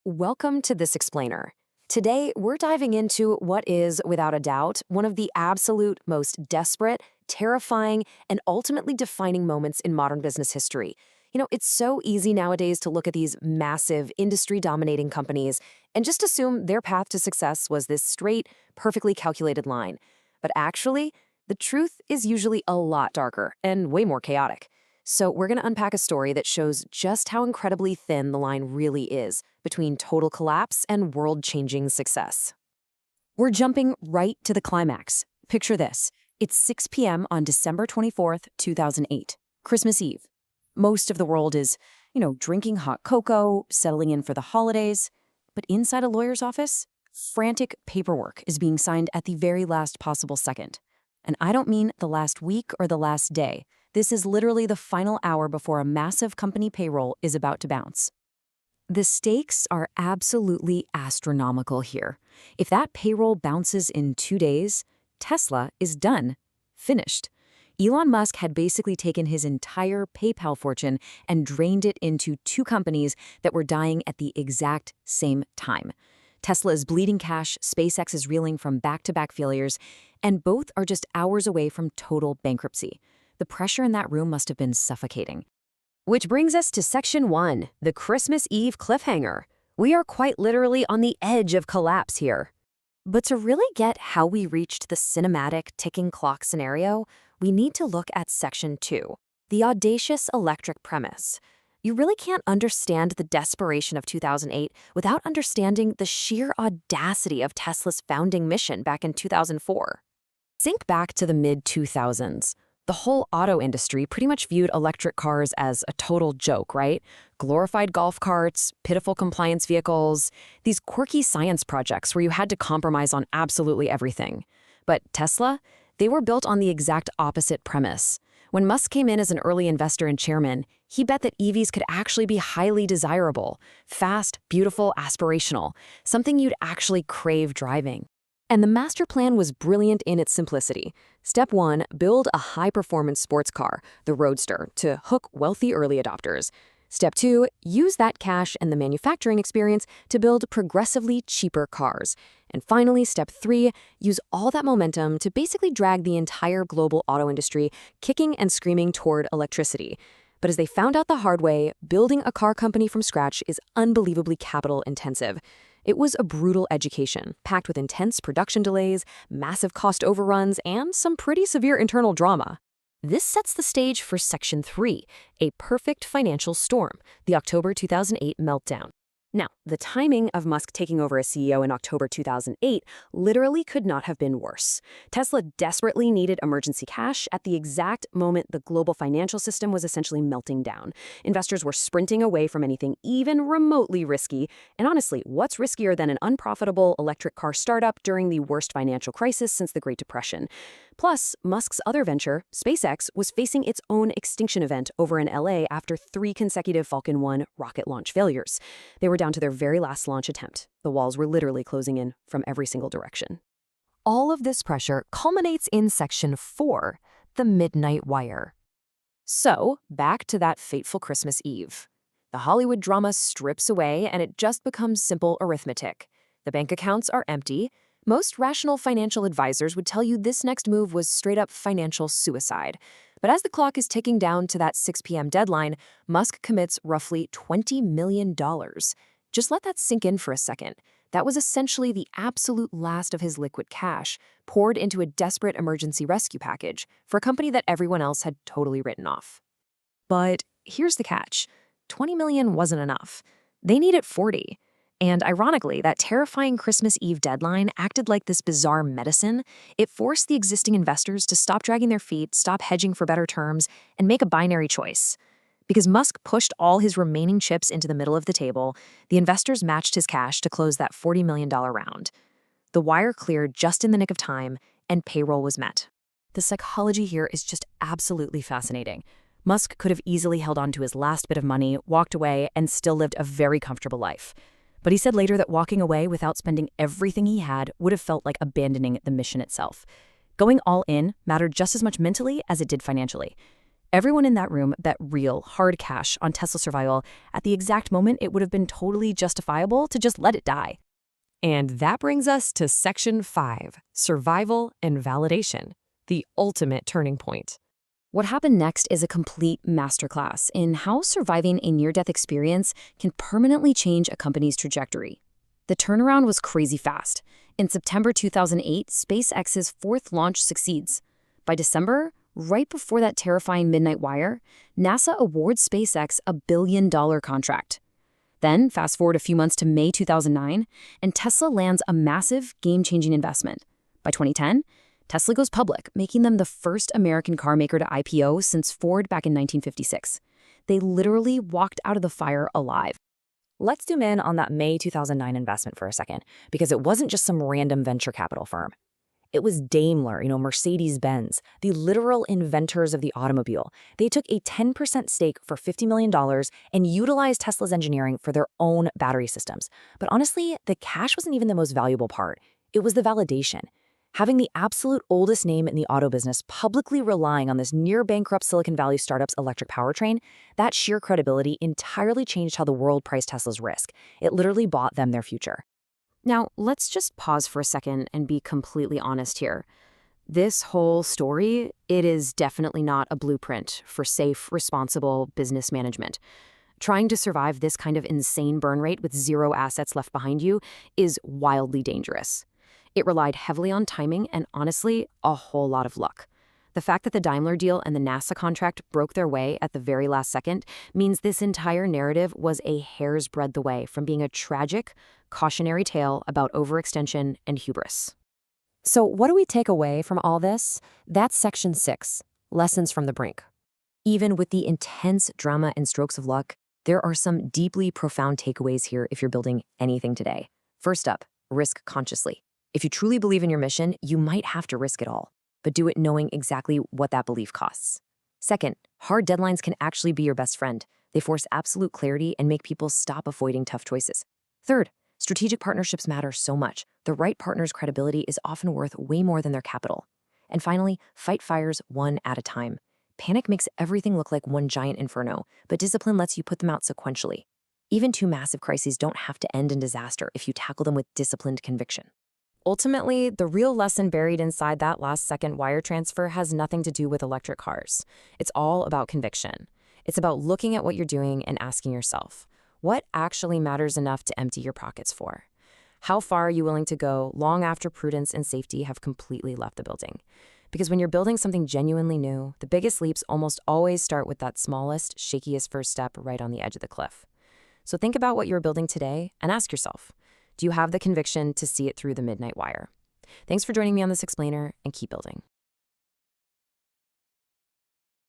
Welcome to This Explainer. Today, we're diving into what is, without a doubt, one of the absolute most desperate, terrifying, and ultimately defining moments in modern business history. It's so easy nowadays to look at these massive, industry-dominating companies and just assume their path to success was this straight, perfectly calculated line. But actually, the truth is usually a lot darker and way more chaotic. So we're going to unpack a story that shows just how incredibly thin the line really is between total collapse and world-changing success. We're jumping right to the climax. Picture this. It's 6 p.m. on December 24th, 2008, Christmas Eve. Most of the world is, drinking hot cocoa, settling in for the holidays. But inside a lawyer's office, frantic paperwork is being signed at the very last possible second. And I don't mean the last week or the last day. This is literally the final hour before a massive company payroll is about to bounce. The stakes are absolutely astronomical here. If that payroll bounces in 2 days, Tesla is done, finished. Elon Musk had basically taken his entire PayPal fortune and drained it into two companies that were dying at the exact same time. Tesla is bleeding cash, SpaceX is reeling from back-to-back failures, and both are just hours away from total bankruptcy. The pressure in that room must have been suffocating. Which brings us to Section 1, the Christmas Eve cliffhanger. We are quite literally on the edge of collapse here. But to really get how we reached the cinematic ticking clock scenario, we need to look at Section 2, the audacious electric premise. You really can't understand the desperation of 2008 without understanding the sheer audacity of Tesla's founding mission back in 2004. Think back to the mid-2000s. The whole auto industry pretty much viewed electric cars as a total joke, right? Glorified golf carts, pitiful compliance vehicles, these quirky science projects where you had to compromise on absolutely everything. But Tesla, they were built on the exact opposite premise. When Musk came in as an early investor and chairman, he bet that EVs could actually be highly desirable, fast, beautiful, aspirational, something you'd actually crave driving. And the master plan was brilliant in its simplicity. Step 1, build a high-performance sports car, the Roadster, to hook wealthy early adopters. Step 2, use that cash and the manufacturing experience to build progressively cheaper cars. And finally, Step 3, use all that momentum to basically drag the entire global auto industry kicking and screaming toward electricity. But as they found out the hard way, building a car company from scratch is unbelievably capital-intensive. It was a brutal education, packed with intense production delays, massive cost overruns, and some pretty severe internal drama. This sets the stage for Section 3, a perfect financial storm, the October 2008 meltdown. Now, the timing of Musk taking over as CEO in October 2008 literally could not have been worse. Tesla desperately needed emergency cash at the exact moment the global financial system was essentially melting down. Investors were sprinting away from anything even remotely risky. And honestly, what's riskier than an unprofitable electric car startup during the worst financial crisis since the Great Depression? Plus, Musk's other venture, SpaceX, was facing its own extinction event over in LA after 3 consecutive Falcon 1 rocket launch failures. They were down to their very last launch attempt. The walls were literally closing in from every single direction. All of this pressure culminates in Section 4, the midnight wire. So, back to that fateful Christmas Eve. The Hollywood drama strips away and it just becomes simple arithmetic. The bank accounts are empty. Most rational financial advisors would tell you this next move was straight-up financial suicide. But as the clock is ticking down to that 6 p.m. deadline, Musk commits roughly $20 million. Just let that sink in for a second. That was essentially the absolute last of his liquid cash, poured into a desperate emergency rescue package for a company that everyone else had totally written off. But here's the catch. $20 million wasn't enough. They needed 40. And ironically, that terrifying Christmas Eve deadline acted like this bizarre medicine. It forced the existing investors to stop dragging their feet, stop hedging for better terms, and make a binary choice. Because Musk pushed all his remaining chips into the middle of the table, the investors matched his cash to close that $40 million round. The wire cleared just in the nick of time, and payroll was met. The psychology here is just absolutely fascinating. Musk could have easily held on to his last bit of money, walked away, and still lived a very comfortable life. But he said later that walking away without spending everything he had would have felt like abandoning the mission itself. Going all in mattered just as much mentally as it did financially. Everyone in that room bet real, hard cash on Tesla's survival at the exact moment it would have been totally justifiable to just let it die. And that brings us to Section 5, Survival and Validation, the ultimate turning point. What happened next is a complete masterclass in how surviving a near-death experience can permanently change a company's trajectory. The turnaround was crazy fast. In September 2008, SpaceX's fourth launch succeeds. By December, right before that terrifying midnight wire, NASA awards SpaceX a $1 billion contract. Then, fast forward a few months to May 2009, and Tesla lands a massive, game-changing investment. By 2010, Tesla goes public, making them the first American car maker to IPO since Ford back in 1956. They literally walked out of the fire alive. Let's zoom in on that May 2009 investment for a second, because it wasn't just some random venture capital firm. It was Daimler, Mercedes-Benz, the literal inventors of the automobile. They took a 10% stake for $50 million and utilized Tesla's engineering for their own battery systems. But honestly, the cash wasn't even the most valuable part. It was the validation. Having the absolute oldest name in the auto business publicly relying on this near-bankrupt Silicon Valley startup's electric powertrain, that sheer credibility entirely changed how the world priced Tesla's risk. It literally bought them their future. Now, let's just pause for a second and be completely honest here. This whole story, it is definitely not a blueprint for safe, responsible business management. Trying to survive this kind of insane burn rate with zero assets left behind you is wildly dangerous. It relied heavily on timing and, honestly, a whole lot of luck. The fact that the Daimler deal and the NASA contract broke their way at the very last second means this entire narrative was a hair's breadth away from being a tragic, cautionary tale about overextension and hubris. So what do we take away from all this? That's Section 6, Lessons from the Brink. Even with the intense drama and strokes of luck, there are some deeply profound takeaways here if you're building anything today. First up, risk consciously. If you truly believe in your mission, you might have to risk it all, but do it knowing exactly what that belief costs. Second, hard deadlines can actually be your best friend. They force absolute clarity and make people stop avoiding tough choices. Third, strategic partnerships matter so much. The right partner's credibility is often worth way more than their capital. And finally, fight fires one at a time. Panic makes everything look like one giant inferno, but discipline lets you put them out sequentially. Even two massive crises don't have to end in disaster if you tackle them with disciplined conviction. Ultimately, the real lesson buried inside that last-second wire transfer has nothing to do with electric cars. It's all about conviction. It's about looking at what you're doing and asking yourself, what actually matters enough to empty your pockets for? How far are you willing to go long after prudence and safety have completely left the building? Because when you're building something genuinely new, the biggest leaps almost always start with that smallest, shakiest first step right on the edge of the cliff. So think about what you're building today and ask yourself, do you have the conviction to see it through the midnight wire? Thanks for joining me on this explainer, and keep building.